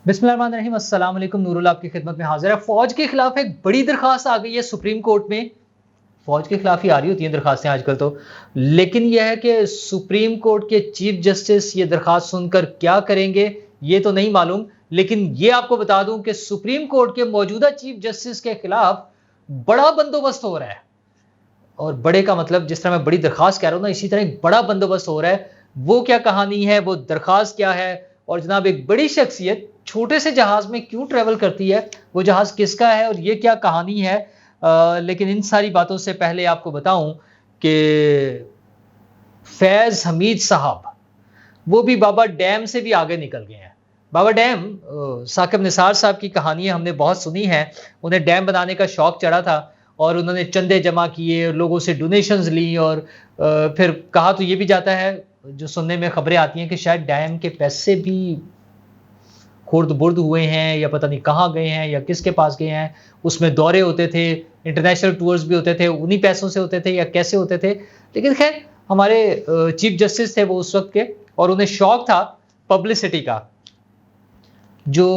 بسم اللہ الرحمن الرحیم، السلام علیکم، نور اللہ آپ کی خدمت میں حاضر ہے۔ فوج کے خلاف ایک بڑی درخواست آ گئی ہے سپریم کورٹ میں۔ فوج کے خلاف ہی آ رہی ہوتی ہیں درخواستیں آج کل تو، لیکن یہ ہے کہ سپریم کورٹ کے چیف جسٹس یہ درخواست سن کر کیا کریں گے یہ تو نہیں معلوم، لیکن یہ آپ کو بتا دوں کہ سپریم کورٹ کے موجودہ چیف جسٹس کے خلاف بڑا بندوبست ہو رہا ہے۔ اور بڑے کا مطلب جس طرح میں بڑی درخواست کہہ رہا ہوں نا، اسی طرح ایک بڑا بندوبست ہو رہا ہے۔ وہ کیا کہانی ہے، وہ درخواست کیا ہے، اور جناب ایک بڑی شخصیت چھوٹے سے جہاز میں کیوں ٹریول کرتی ہے، وہ جہاز کس کا ہے اور یہ کیا کہانی ہے۔ لیکن ان ساری باتوں سے پہلے آپ کو بتاؤں کہ فیض حمید صاحب وہ بھی بابا ڈیم سے بھی آگے نکل گئے ہیں۔ بابا ڈیم، ثاقب نثار صاحب کی کہانیاں ہم نے بہت سنی ہیں۔ انہیں ڈیم بنانے کا شوق چڑھا تھا اور انہوں نے چندے جمع کیے، لوگوں سے ڈونیشنز لی، اور پھر کہا تو یہ بھی جاتا ہے، جو سننے میں خبریں آتی ہیں، کہ شاید ڈیم کے پیسے بھی خورد برد ہوئے ہیں یا پتہ نہیں کہاں گئے ہیں یا کس کے پاس گئے ہیں۔ اس میں دورے ہوتے تھے، انٹرنیشنل ٹورز بھی ہوتے تھے، انہی پیسوں سے ہوتے تھے یا کیسے ہوتے تھے۔ لیکن خیر، ہمارے چیف جسٹس تھے وہ اس وقت کے، اور انہیں شوق تھا پبلسٹی کا۔ جو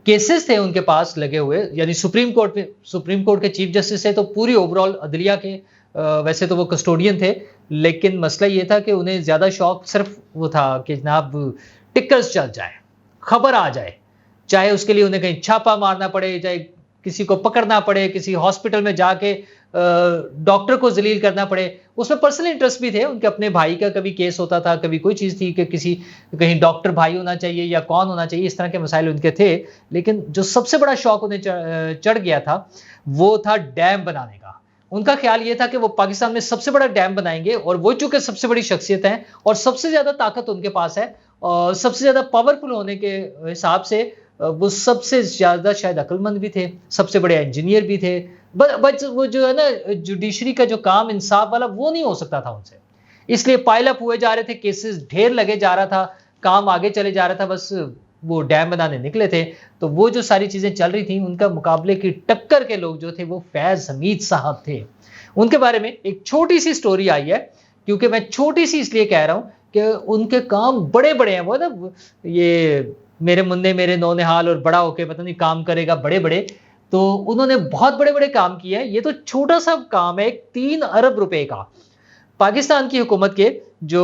کیسز تھے ان کے پاس لگے ہوئے، یعنی سپریم کورٹ کے چیف جسٹس تھے تو پوری اوور آل عدلیہ کے، ویسے تو وہ کسٹوڈین تھے، لیکن مسئلہ یہ تھا کہ انہیں زیادہ شوق صرف وہ تھا کہ جناب ٹکرز چل جائے، خبر آ جائے، چاہے اس کے لیے انہیں کہیں چھاپا مارنا پڑے، چاہے کسی کو پکڑنا پڑے، کسی ہاسپٹل میں جا کے ڈاکٹر کو ذلیل کرنا پڑے۔ اس میں پرسنل انٹرسٹ بھی تھے، ان کے اپنے بھائی کا کبھی کیس ہوتا تھا، کبھی کوئی چیز تھی کہ کہیں ڈاکٹر بھائی ہونا چاہیے یا کون ہونا چاہیے، اس طرح کے مسائل ان کے تھے۔ لیکن جو سب سے بڑا شوق انہیں چڑھ گیا تھا وہ تھا ڈیم بنانے کا۔ ان کا خیال یہ تھا کہ وہ پاکستان میں سب سے بڑا ڈیم بنائیں گے، اور وہ چونکہ سب سے بڑی شخصیت ہیں اور سب سے زیادہ طاقت ان کے پاس ہے، اور سب سے زیادہ پاورفل ہونے کے حساب سے وہ سب سے زیادہ شاید عقل مند بھی تھے، سب سے بڑے انجینئر بھی تھے۔ بس وہ جو ہے نا جوڈیشری کا جو کام انصاف والا وہ نہیں ہو سکتا تھا ان سے، اس لیے پائل اپ ہوئے جا رہے تھے، کیسز ڈھیر لگے جا رہا تھا، کام آگے چلے جا رہا تھا، بس وہ ڈیم بنانے نکلے تھے۔ تو وہ جو ساری چیزیں چل رہی تھیں، ان کا مقابلے کی ٹکر کے لوگ جو تھے وہ فیض حمید صاحب تھے۔ ان کے بارے میں ایک چھوٹی سی سٹوری آئی ہے، کیونکہ میں چھوٹی سی اس لیے کہہ رہا ہوں کہ ان کے کام بڑے بڑے ہیں۔ وہ نا یہ میرے منع میرے نونہال اور بڑا ہو کے پتہ نہیں کام کرے گا بڑے بڑے، تو انہوں نے بہت بڑے بڑے کام کیے ہیں۔ یہ تو چھوٹا سا کام ہے، 3 ارب روپے کا۔ پاکستان کی حکومت کے جو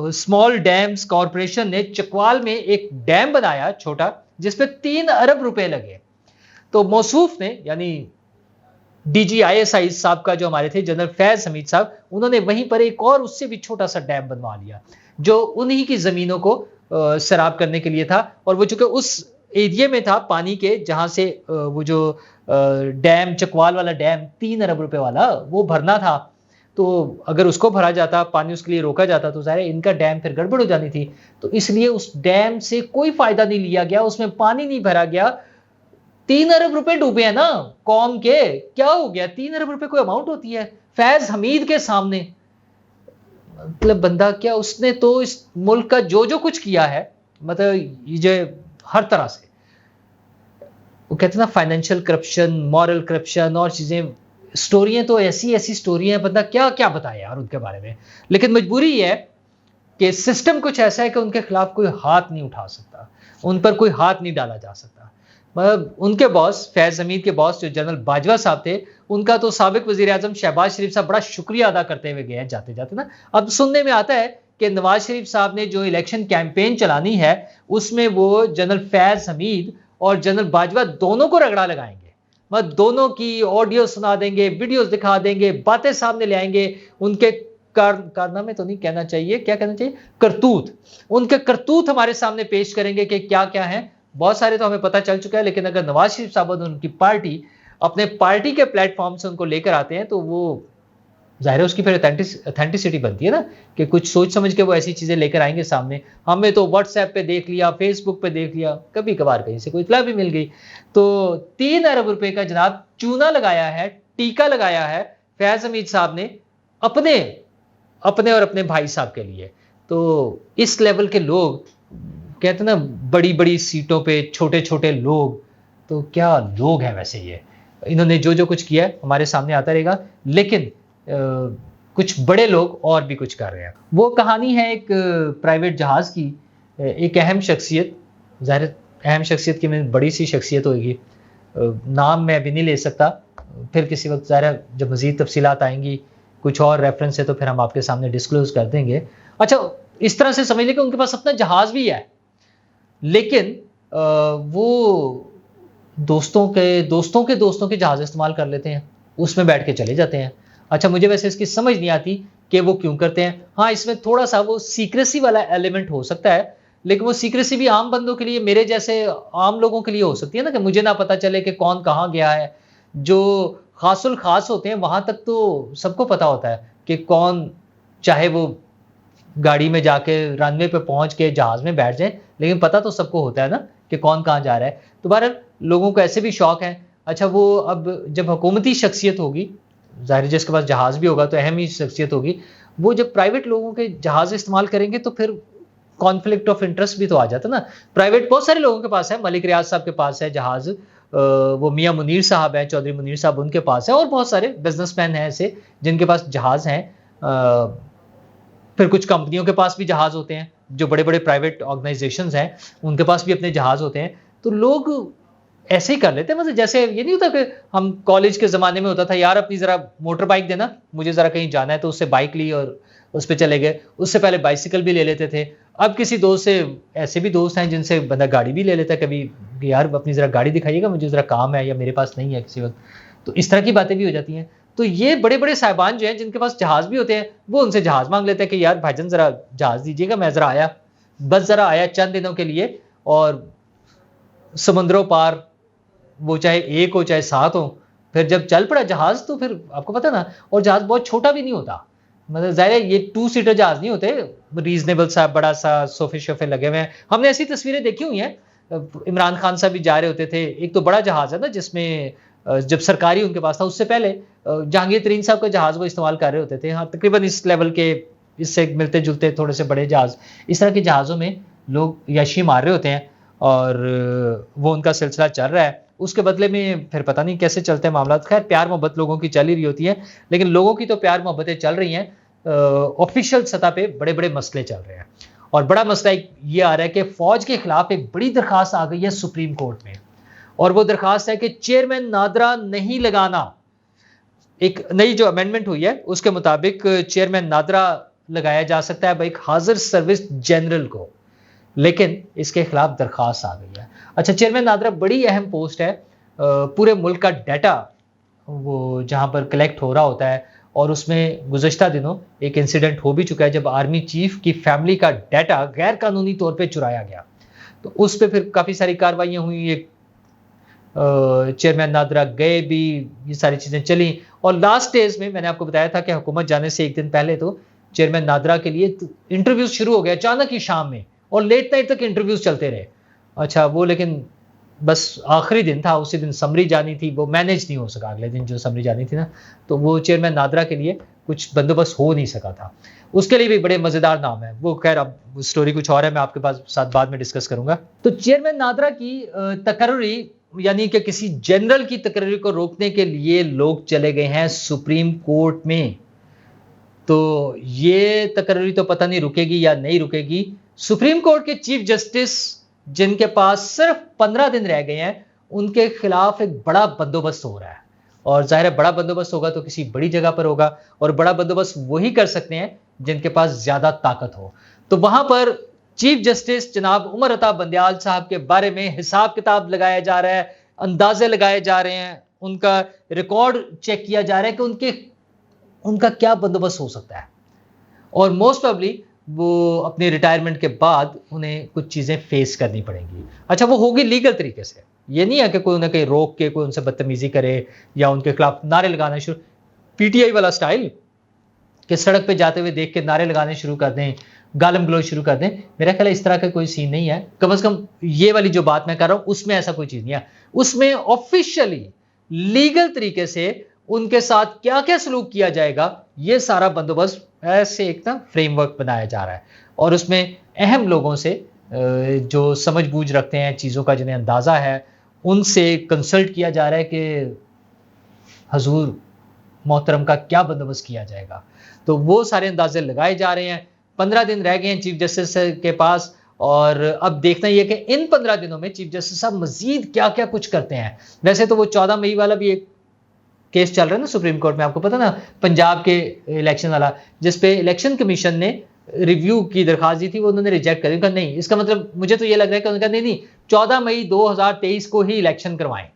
اسمال ڈیمز کارپوریشن نے چکوال میں ایک ڈیم بنایا چھوٹا، جس پہ 3 ارب روپے لگے۔ تو موصوف نے، یعنی D G I S I صاحب کا جو ہمارے تھے جنرل فیض حمید صاحب، انہوں نے وہیں پر ایک اور اس سے بھی چھوٹا سا ڈیم بنوا لیا، جو انہی کی زمینوں کو سیراب کرنے کے لیے تھا۔ اور وہ چونکہ اس ایریے میں تھا پانی کے جہاں سے وہ جو ڈیم چکوال والا ڈیم 3 ارب روپے والا وہ بھرنا تھا، تو اگر اس کو بھرا جاتا، پانی اس کے لیے روکا جاتا، تو ظاہر ہے ان کا ڈیم پھر گڑبڑ ہو جانی تھی۔ تو اس لیے اس ڈیم سے کوئی فائدہ نہیں لیا گیا، اس میں پانی نہیں بھرا گیا۔ 3 ارب روپے ڈوبے ہیں نا قوم کے، کیا ہو گیا؟ 3 ارب روپے کوئی اماؤنٹ ہوتی ہے فیض حمید کے سامنے؟ مطلب بندہ کیا، اس نے تو اس ملک کا جو کچھ کیا ہے، مطلب یہ جو ہر طرح سے، وہ کہتے ہیں نا فائنینشیل کرپشن، مورل کرپشن اور چیزیں، سٹوریاں تو ایسی سٹوریاں ہیں، بندہ کیا کیا بتائے یار ان کے بارے میں۔ لیکن مجبوری یہ ہے کہ سسٹم کچھ ایسا ہے کہ ان کے خلاف کوئی ہاتھ نہیں اٹھا سکتا، ان پر کوئی ہاتھ نہیں ڈالا جا سکتا۔ مطلب ان کے باس، فیض حمید کے باس جو جنرل باجوہ صاحب تھے، ان کا تو سابق وزیر اعظم شہباز شریف صاحب بڑا شکریہ ادا کرتے ہوئے گئے ہیں جاتے جاتے نا۔ اب سننے میں آتا ہے کہ نواز شریف صاحب نے جو الیکشن کیمپین چلانی ہے، اس میں وہ جنرل فیض حمید اور جنرل باجوہ دونوں کو رگڑا لگائیں گے، مطلب دونوں کی آڈیو سنا دیں گے، ویڈیوز دکھا دیں گے، باتیں سامنے لے آئیں گے، ان کے کارنامے تو نہیں کہنا چاہیے، کیا کہنا چاہیے، کرتوت، ان کے کرتوت ہمارے سامنے پیش کریں گے کہ کیا کیا ہیں۔ بہت سارے تو ہمیں پتہ چل چکا ہے، لیکن اگر نواز شریف صاحب اور ان کی پارٹی اپنے پارٹی کے پلیٹ فارم سے ان کو لے کر آتے ہیں، تو وہ ظاہر ہے اس کی پھر اتھینٹسٹی بنتی ہے نا، کہ کچھ سوچ سمجھ کے وہ ایسی چیزیں لے کر آئیں گے سامنے۔ ہمیں تو واٹس ایپ پہ دیکھ لیا، فیس بک پہ دیکھ لیا، کبھی کبھار کہیں سے کوئی اطلاع بھی مل گئی۔ تو 3 ارب روپے کا جناب چونا لگایا ہے، ٹیکا لگایا ہے فیض حمید صاحب نے اپنے اور اپنے بھائی صاحب کے لیے۔ تو اس لیول کے لوگ، کہتے ہیں نا بڑی بڑی سیٹوں پہ چھوٹے چھوٹے لوگ، تو کیا لوگ ہیں ویسے یہ۔ انہوں نے جو کچھ کیا ہے ہمارے سامنے آتا رہے گا، لیکن کچھ بڑے لوگ اور بھی کچھ کر رہے ہیں۔ وہ کہانی ہے ایک پرائیویٹ جہاز کی، ایک اہم شخصیت، ظاہر اہم شخصیت کی میں بڑی سی شخصیت ہوگی, نام میں ابھی نہیں لے سکتا, پھر کسی وقت ظاہر ہے جب مزید تفصیلات آئیں گی, کچھ اور ریفرنس ہے تو پھر ہم آپ کے سامنے ڈسکلوز کر دیں گے. اچھا اس طرح سے سمجھ لیں کہ ان کے پاس اپنا جہاز بھی ہے, لیکن وہ دوستوں کے جہاز استعمال کر لیتے ہیں, اس میں بیٹھ کے چلے جاتے ہیں. اچھا مجھے ویسے اس کی سمجھ نہیں آتی کہ وہ کیوں کرتے ہیں. ہاں اس میں تھوڑا سا وہ سیکریسی والا ایلیمنٹ ہو سکتا ہے, لیکن وہ سیکریسی بھی عام بندوں کے لیے, میرے جیسے عام لوگوں کے لیے ہو سکتی ہے نا, کہ مجھے نہ پتا چلے کہ کون کہاں گیا ہے. جو خاص الخاص ہوتے ہیں وہاں تک تو سب کو پتا ہوتا ہے کہ کون, چاہے وہ گاڑی میں جا کے رن وے پہ پہنچ کے جہاز میں بیٹھ جائیں, لیکن پتا تو سب کو ہوتا ہے نا کہ کون کہاں جا رہا ہے. تو بہرحال لوگوں کو ایسے بھی شوق ہے. اچھا وہ اب جب حکومتی شخصیت ہوگی, ظاہر جس کے پاس جہاز بھی ہوگا تو اہم ہی شخصیت ہوگی, وہ جب پرائیویٹ لوگوں کے جہاز استعمال کریں گے تو پھر کانفلکٹ آف انٹرسٹ بھی تو آ جاتا نا. پرائیویٹ بہت سارے لوگوں کے پاس ہے, ملک ریاض صاحب کے پاس ہے جہاز, وہ میاں منیر صاحب ہیں, چودھری منیر صاحب, ان کے پاس ہے, اور بہت سارے بزنس مین ہیں ایسے جن کے پاس جہاز ہیں. پھر کچھ کمپنیوں کے پاس بھی جہاز ہوتے ہیں, جو بڑے بڑے پرائیویٹ آرگنائزیشنز ہیں ان کے پاس بھی اپنے جہاز ہوتے ہیں. تو لوگ ایسے ہی کر لیتے ہیں, مطلب جیسے یہ نہیں ہوتا کہ ہم کالج کے زمانے میں ہوتا تھا یار اپنی ذرا موٹر بائک دینا, مجھے ذرا کہیں جانا ہے, تو اس سے بائک لی اور اس پہ چلے گئے. اس سے پہلے بائسیکل بھی لے لیتے تھے. اب کسی دوست سے, ایسے بھی دوست ہیں جن سے بندہ گاڑی بھی لے لیتا ہے کبھی, کہ یار اپنی ذرا گاڑی دکھائیے گا, مجھے ذرا کام ہے یا میرے پاس نہیں ہے کسی وقت. تو اس طرح کی باتیں بھی ہو جاتی ہیں. تو یہ بڑے بڑے صاحبان جو ہیں جن کے پاس جہاز بھی ہوتے ہیں, وہ ان سے جہاز مانگ لیتے ہیں کہ یار بھائی جان ذرا جہاز دیجیے گا, میں ذرا آیا, بس ذرا آیا چند دنوں کے لیے, اور سمندروں پار, وہ چاہے 1 ہو چاہے 7 ہو, پھر جب چل پڑا جہاز تو پھر آپ کو پتا نا. اور جہاز بہت چھوٹا بھی نہیں ہوتا, مطلب ظاہر ہے یہ 2 سیٹر جہاز نہیں ہوتے, ریزنیبل سا بڑا سا صوفے شوفے لگے ہوئے ہیں. ہم نے ایسی تصویریں دیکھی ہوئی ہیں, عمران خان صاحب بھی جا رہے ہوتے تھے. ایک تو بڑا جہاز ہے نا جس میں جب سرکاری ان کے پاس تھا, اس سے پہلے جہانگیر ترین صاحب کا جہاز وہ استعمال کر رہے ہوتے تھے. ہاں تقریباً اس لیول کے, اس سے ملتے جلتے تھوڑے سے بڑے جہاز, اس طرح کے جہازوں میں لوگ یاشی مار رہے ہوتے ہیں, اور وہ ان کا سلسلہ چل رہا ہے. اس کے بدلے میں پھر پتہ نہیں کیسے چلتے ہیں معاملات. خیر پیار محبت لوگوں کی چل ہی رہی ہوتی ہے, لیکن لوگوں کی تو پیار محبتیں چل رہی ہیں, آفیشیل سطح پہ بڑے بڑے مسئلے چل رہے ہیں. اور بڑا مسئلہ یہ آ رہا ہے کہ فوج کے خلاف ایک بڑی درخواست آ گئی ہے سپریم کورٹ میں, اور وہ درخواست ہے کہ چیئرمین نادرا نہیں لگانا. ایک نئی جو امینڈمنٹ ہوئی ہے اس کے مطابق چیئرمین نادرا لگایا جا سکتا ہے ایک حاضر سروس جنرل کو, لیکن اس کے خلاف درخواست آ گئی ہے. اچھا چیئرمین نادرا بڑی اہم پوسٹ ہے, پورے ملک کا ڈیٹا وہ جہاں پر کلیکٹ ہو رہا ہوتا ہے, اور اس میں گزشتہ دنوں ایک انسیڈنٹ ہو بھی چکا ہے جب آرمی چیف کی فیملی کا ڈیٹا غیر قانونی طور پہ چرایا گیا. تو اس پہ پھر کافی ساری کارروائیاں ہوئی, چیئرمین نادرا گئے بھی, یہ ساری چیزیں چلیں, اور لاسٹ ڈیز میں نے آپ کو بتایا تھا کہ حکومت جانے سے 1 دن پہلے تو چیئرمین نادرا کے لیے انٹرویوز شروع ہو گیا اچانک ہی شام میں, اور لیٹ نائٹ تک انٹرویوز چلتے رہے. اچھا وہ لیکن بس آخری دن تھا, اسی دن سمری جانی تھی, وہ مینیج نہیں ہو سکا اگلے دن جو سمری جانی تھی نا, تو وہ چیئرمین نادرا کے لیے کچھ بندوبست ہو نہیں سکا تھا. اس کے لیے بھی بڑے مزیدار نام ہے وہ, خیر اب سٹوری کچھ اور ہے, میں آپ کے پاس ساتھ بعد میں ڈسکس کروں گا. تو چیئرمین نادرا کی تقرری, یعنی کہ کسی جنرل کی تقرری کو روکنے کے لیے لوگ چلے گئے ہیں سپریم کورٹ میں. تو یہ تقرری تو پتہ نہیں رکے گی یا نہیں رکے گی. سپریم کورٹ کے چیف جسٹس جن کے پاس صرف 15 دن رہ گئے ہیں, ان کے خلاف ایک بڑا بندوبست ہو رہا ہے. اور ظاہر ہے بڑا بندوبست ہوگا تو کسی بڑی جگہ پر ہوگا, اور بڑا بندوبست وہی کر سکتے ہیں جن کے پاس زیادہ طاقت ہو. تو وہاں پر چیف جسٹس جناب عمر عطا بندیال صاحب کے بارے میں حساب کتاب لگایا جا رہا ہے, اندازے لگائے جا رہے ہیں, ان کا ریکارڈ چیک کیا جا رہا ہے کہ ان کا کیا بندوبست ہو سکتا ہے. اور موسٹ پرابلی وہ اپنے ریٹائرمنٹ کے بعد انہیں کچھ چیزیں فیس کرنی پڑیں گی. اچھا وہ ہوگی لیگل طریقے سے, یہ نہیں ہے کہ کوئی انہیں کہیں روک کے کوئی ان سے بدتمیزی کرے یا ان کے خلاف نعرے لگانا شروع, پی ٹی آئی والا سٹائل کہ سڑک پہ جاتے ہوئے دیکھ کے نعرے لگانے شروع کر دیں, گالم گلوچ شروع کر دیں. میرا خیال ہے اس طرح کا کوئی سین نہیں ہے, کم از کم یہ والی جو بات میں کر رہا ہوں اس میں ایسا کوئی چیز نہیں ہے. اس میں آفیشیلی لیگل طریقے سے ان کے ساتھ کیا کیا سلوک کیا جائے گا, یہ سارا بندوبست ایسے ایک نا فریم ورک بنایا جا رہا ہے. اور اس میں اہم لوگوں سے جو سمجھ بوجھ رکھتے ہیں چیزوں کا, جنہیں اندازہ ہے, ان سے کنسلٹ کیا جا رہا ہے کہ حضور محترم کا کیا بندوبست کیا جائے گا. تو وہ سارے اندازے لگائے جا رہے ہیں. 15 دن رہ گئے ہیں چیف جسٹس کے پاس, اور اب دیکھنا یہ کہ ان 15 دنوں میں چیف جسٹس صاحب مزید کیا کیا کچھ کرتے ہیں. ویسے تو وہ 14 مئی والا بھی ایک کیس چل رہا ہے نا سپریم کورٹ میں, آپ کو پتا نا, پنجاب کے الیکشن والا, جس پہ الیکشن کمیشن نے ریویو کی درخواست دی تھی, وہ انہوں نے ریجیکٹ کر دی. کہا نہیں, اس کا مطلب مجھے تو یہ لگ رہا ہے کہ انہوں نے کہا نہیں 14 مئی 2023 کو ہی الیکشن کروائیں.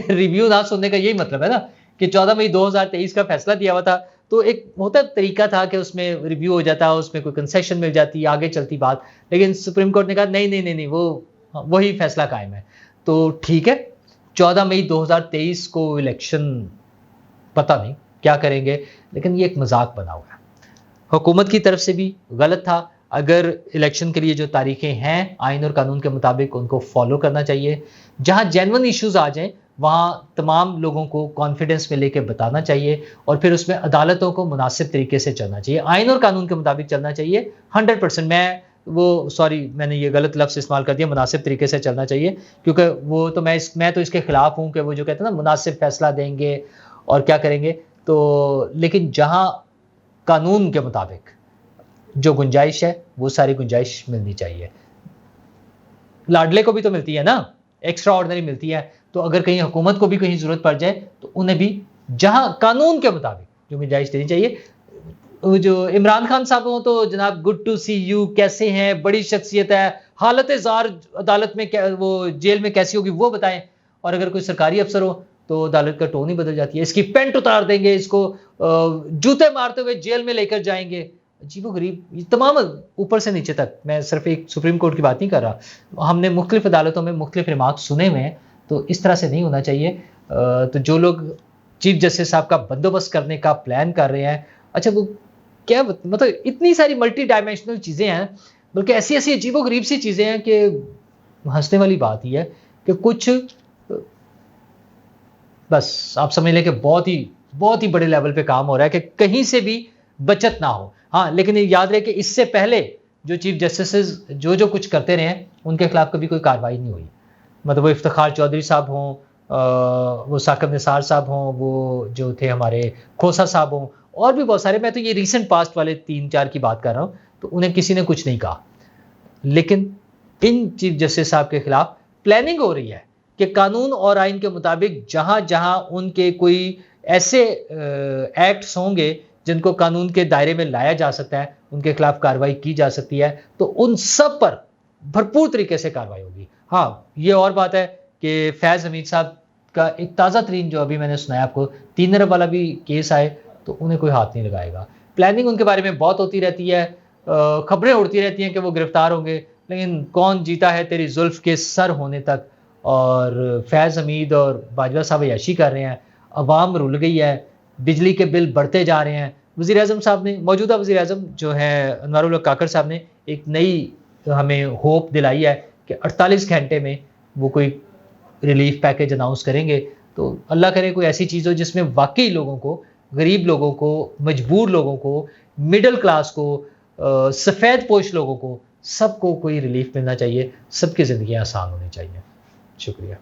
ریویو نہ سننے کا یہی مطلب ہے نا کہ 14 مئی 2023 کا فیصلہ دیا ہوا تھا, تو ایک ہوتا طریقہ تھا کہ اس میں ریویو ہو جاتا, اس میں کوئی کنسیشن مل جاتی, آگے چلتی بات. لیکن سپریم کورٹ نے کہا نہیں وہی فیصلہ قائم ہے. تو ٹھیک ہے, 14 مئی 2023 کو الیکشن, پتہ نہیں کیا کریں گے, لیکن یہ ایک مذاق بنا ہوا ہے. حکومت کی طرف سے بھی غلط تھا. اگر الیکشن کے لیے جو تاریخیں ہیں آئین اور قانون کے مطابق ان کو فالو کرنا چاہیے. جہاں جینون ایشوز آ جائیں وہاں تمام لوگوں کو کانفیڈنس میں لے کے بتانا چاہیے, اور پھر اس میں عدالتوں کو مناسب طریقے سے چلنا چاہیے, آئین اور قانون کے مطابق چلنا چاہیے 100%. میں نے یہ غلط لفظ استعمال کر دیا, مناسب طریقے سے چلنا چاہیے, کیونکہ وہ تو میں تو اس کے خلاف ہوں کہ وہ جو کہتے ہیں نا مناسب فیصلہ دیں گے اور کیا کریں گے. تو لیکن جہاں قانون کے مطابق جو گنجائش ہے وہ ساری گنجائش ملنی چاہیے. لاڈلے کو بھی تو ملتی ہے نا, ایکسٹرا آرڈنری ملتی ہے. تو اگر کہیں حکومت کو بھی کہیں ضرورت پڑ جائے تو انہیں بھی جہاں قانون کے مطابق جو گنجائش دینی چاہیے. جو عمران خان صاحب ہوں تو جناب گڈ ٹو سی یو, کیسے ہیں, بڑی شخصیت ہے, حالت زار عدالت میں وہ جیل میں کیسی ہوگی وہ بتائیں. اور اگر کوئی سرکاری افسر ہو تو عدالت کا ٹون ہی بدل جاتی ہے, اس کی پینٹ اتار دیں گے, اس کو جوتے مارتے ہوئے جیل میں لے کر جائیں گے. عجیب و غریب, یہ تمام اوپر سے نیچے تک. میں صرف ایک سپریم کورٹ کی بات نہیں کر رہا, ہم نے مختلف عدالتوں میں مختلف ریمارکس سنے ہوئے ہیں, تو اس طرح سے نہیں ہونا چاہیے. تو جو لوگ چیف جسٹس صاحب کا بندوبست کرنے کا پلان کر رہے ہیں, اچھا وہ کیا مطلب اتنی ساری ملٹی ڈائمینشنل چیزیں ہیں, بلکہ ایسی ایسی عجیب و غریب سی چیزیں ہیں کہ ہنسنے والی بات ہی ہے کہ کچھ بس آپ سمجھ لیں کہ بہت ہی بڑے لیول پہ کام ہو رہا ہے کہ کہیں سے بھی بچت نہ ہو. ہاں لیکن یاد رہے کہ اس سے پہلے جو چیف جسٹسز جو کچھ کرتے رہے ہیں ان کے خلاف کبھی کوئی کارروائی نہیں ہوئی. مطلب وہ افتخار چودھری صاحب ہوں, وہ ثاقب نثار صاحب ہوں, وہ جو تھے ہمارے کھوسا صاحب ہوں, اور بھی بہت سارے. میں تو یہ ریسنٹ پاسٹ والے 3-4 کی بات کر رہا ہوں, تو انہیں کسی نے کچھ نہیں کہا. لیکن ان چیف جسٹس صاحب کے خلاف پلاننگ ہو رہی ہے کہ قانون اور آئین کے مطابق جہاں جہاں ان کے کوئی ایسے ایکٹس ہوں گے جن کو قانون کے دائرے میں لایا جا سکتا ہے, ان کے خلاف کارروائی کی جا سکتی ہے, تو ان سب پر بھرپور طریقے سے کارروائی ہوگی. ہاں یہ اور بات ہے کہ فیض حمید صاحب کا ایک تازہ ترین جو ابھی میں نے سنایا آپ کو 3 ارب والا بھی کیس آئے تو انہیں کوئی ہاتھ نہیں لگائے گا. پلاننگ ان کے بارے میں بہت ہوتی رہتی ہے, خبریں اڑتی رہتی ہیں کہ وہ گرفتار ہوں گے, لیکن کون جیتا ہے تیری زلف کے سر ہونے تک. اور فیض حمید اور باجوہ صاحب عیاشی کر رہے ہیں, عوام رل گئی ہے, بجلی کے بل بڑھتے جا رہے ہیں. وزیر اعظم صاحب نے, موجودہ وزیر اعظم جو ہے انوار الحق کاکڑ صاحب نے ایک نئی ہمیں ہوپ دلائی ہے کہ 48 گھنٹے میں وہ کوئی ریلیف پیکیج اناؤنس کریں گے. تو اللہ کرے کوئی ایسی چیز ہو جس میں واقعی لوگوں کو, غریب لوگوں کو, مجبور لوگوں کو, مڈل کلاس کو, سفید پوش لوگوں کو, سب کو کوئی ریلیف ملنا چاہیے, سب کی زندگیاں آسان ہونی چاہیے. شکریہ.